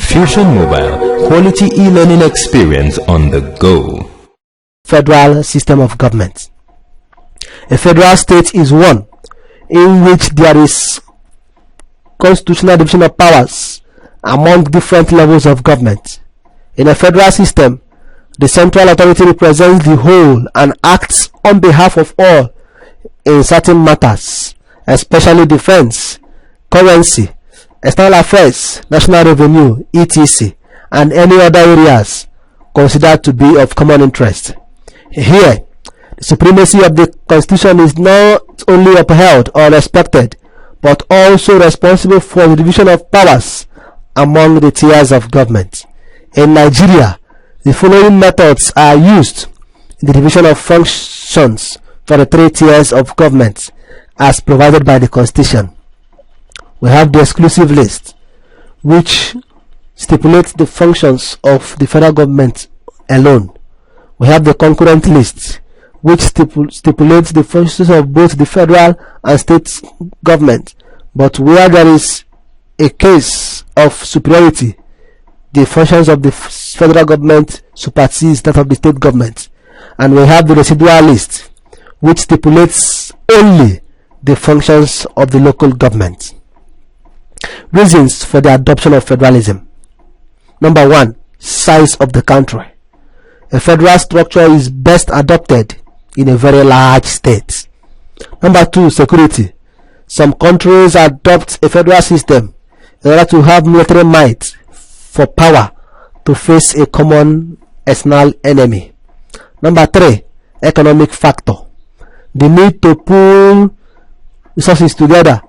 Fusion Mobile, quality e-learning experience on the go. Federal system of government. A federal state is one in which there is constitutional division of powers among different levels of government. In a federal system, the central authority represents the whole and acts on behalf of all in certain matters, especially defense, currency, external affairs, national revenue, etc., and any other areas considered to be of common interest. Here, the supremacy of the Constitution is not only upheld or respected, but also responsible for the division of powers among the tiers of government. In Nigeria, the following methods are used in the division of functions for the 3 tiers of government as provided by the Constitution. We have the exclusive list, which stipulates the functions of the federal government alone. We have the concurrent list, which stipulates the functions of both the federal and state government, but where there is a case of superiority, the functions of the federal government supersedes that of the state government. And we have the residual list, which stipulates only the functions of the local government. Reasons for the adoption of federalism. Number 1, size of the country. A federal structure is best adopted in a very large state. Number 2, security. Some countries adopt a federal system in order to have military might for power to face a common external enemy. Number 3, economic factor. The need to pool resources together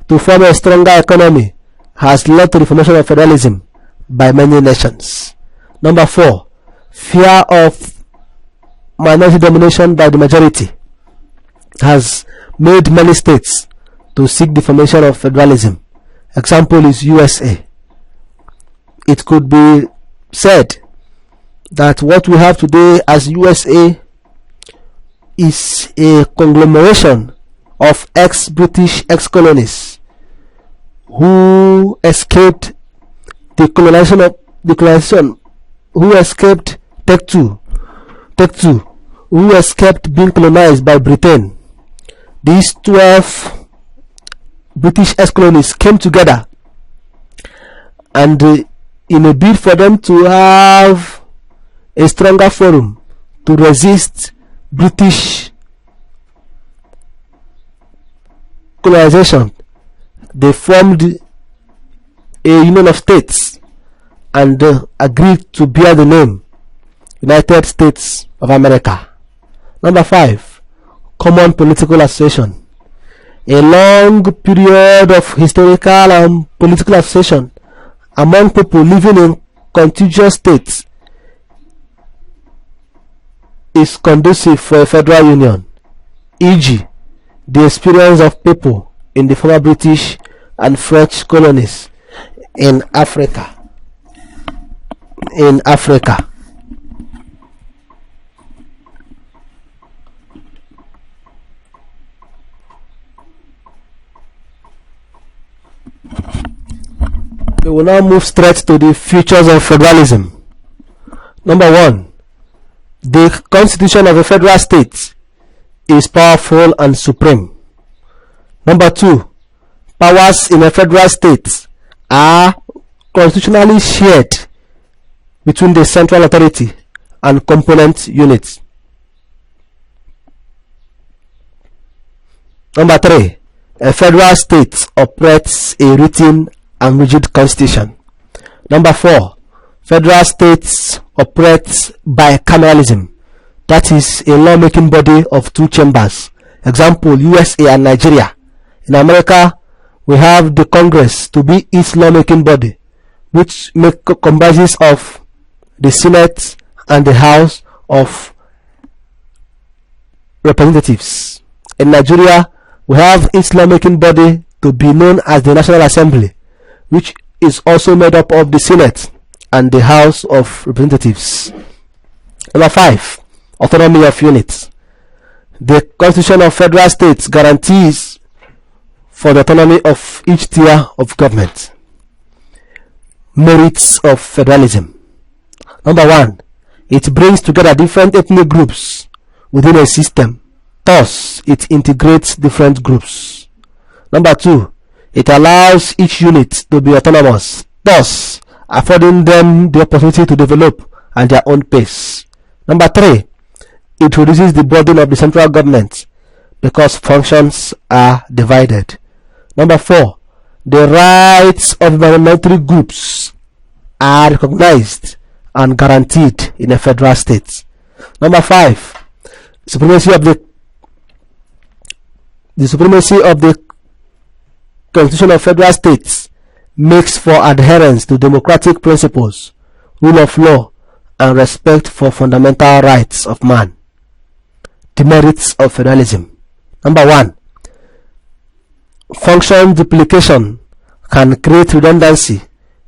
to form a stronger economy has led to the formation of federalism by many nations. Number 4, fear of minority domination by the majority has made many states to seek the formation of federalism. Example is USA. It could be said that what we have today as USA is a conglomeration of ex-British ex-colonies who escaped the colonization, who escaped Take two, who escaped being colonized by Britain. These 12 British ex-colonies came together, and in a bid for them to have a stronger forum to resist British colonization, they formed a union of states and agreed to bear the name United States of America. Number 5, common political association. A long period of historical and political association among people living in contiguous states is conducive for a federal union, e.g., the experience of people in the former British and French colonies in Africa. We will now move straight to the features of federalism. Number 1, the constitution of a federal state is powerful and supreme. Number 2, powers in a federal state are constitutionally shared between the central authority and component units. Number 3, a federal state operates a written and rigid constitution. Number 4, federal states operate bicameralism, that is a lawmaking body of 2 chambers. Example, USA and Nigeria. In America, we have the Congress to be its lawmaking body, which comprises of the Senate and the House of Representatives. In Nigeria, we have its lawmaking body to be known as the National Assembly, which is also made up of the Senate and the House of Representatives. Number 5, autonomy of units. The Constitution of Federal States guarantees for the autonomy of each tier of government. merits of federalism. Number 1, it brings together different ethnic groups within a system. Thus, it integrates different groups. Number 2, it allows each unit to be autonomous, thus affording them the opportunity to develop at their own pace. Number 3, it reduces the burden of the central government because functions are divided. Number 4, the rights of environmental groups are recognized and guaranteed in a federal state. Number 5, the supremacy of the Constitution of federal states makes for adherence to democratic principles, rule of law, and respect for fundamental rights of man. The merits of federalism. Number 1, function duplication can create redundancy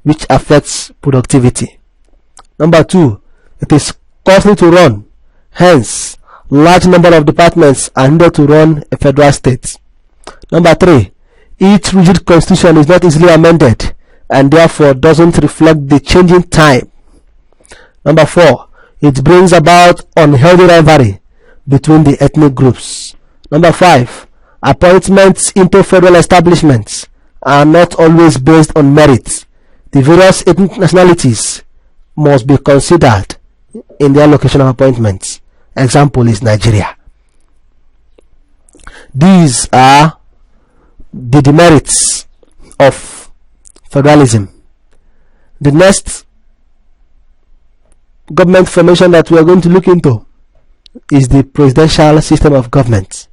which affects productivity. Number 2, it is costly to run, hence large number of departments are needed to run a federal state. Number 3, each rigid constitution is not easily amended and therefore doesn't reflect the changing time. Number 4, it brings about unhealthy rivalry between the ethnic groups. Number 5, appointments into federal establishments are not always based on merit. The various ethnic nationalities must be considered in the allocation of appointments. Example is Nigeria. These are the demerits of federalism. The next government formation that we are going to look into is the presidential system of government.